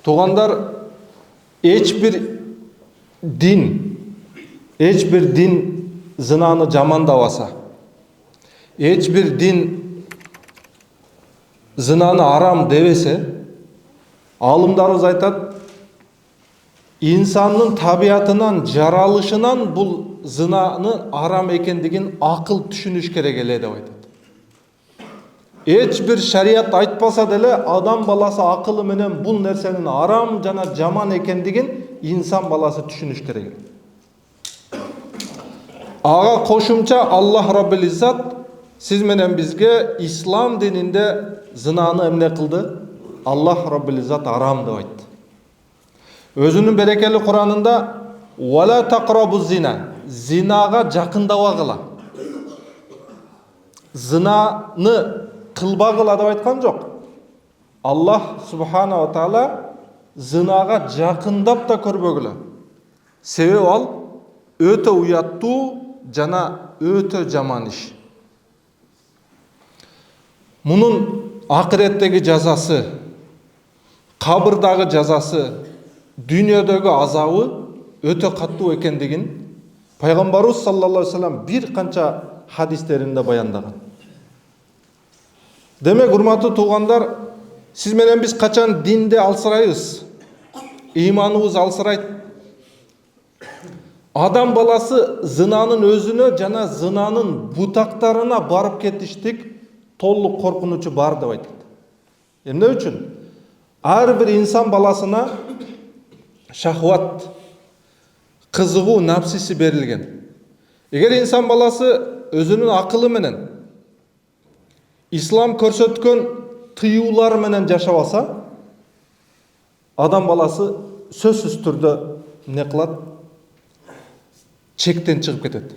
Туғандар, ешбір din зынаны жамандабаса, ешбір din зынаны арам дебесе, алымдарыбыз айтат, инсанның табиятынан, жаралышынан бұл зынаны арам екендігін ақыл түшүнүш керек эле деп айтат. Ешбір шарият айтпаса деле, адам баласы ақылы менен бұл нерсенин арам жана жаман екендігін инсан баласы түшүнүш керек. Ага кошумча Аллах Раббил Иззат сиз менен бизге ислам дининде зынаны эмне кылды? Аллах Раббил Иззат арам деп айтты. Өзүнүн берекелі Құранында «Вала тақрабу зина» зинага жакындабагыла. Зынаны кылбагыла деп айткан жок. Аллах Субхана ва Таала зынага жакындап да көрбөгүлө. Себеби ал өтө уяттуу жана өтө жаман иш. Мунун акыреттеги жазасы, кабырдагы жазасы, дүйнөдөгү азабы өтө каттуу экендигин пайгамбарыбыз саллаллаху алейхи вассалам бир канча хадистеринде баяндаган. Демек, урматтуу туугандар, сиз менен биз качан динде алсырайбыз, ыйманыбыз алсырайт. Адам баласы зынанын өзүнө жана зынанын бутактарына барып кетиштик толук коркунучу бар деп айтат. Эмне үчүн? Ар бир инсан баласына шахват, кызыгуу напсиси берилген. Эгер инсан баласы өзүнүн акылы менен ислам көрсөткөн тыюулар менен жашабаса, адам баласы сөзсүз түрдө эмне кылат? Чектен чыгып кетет.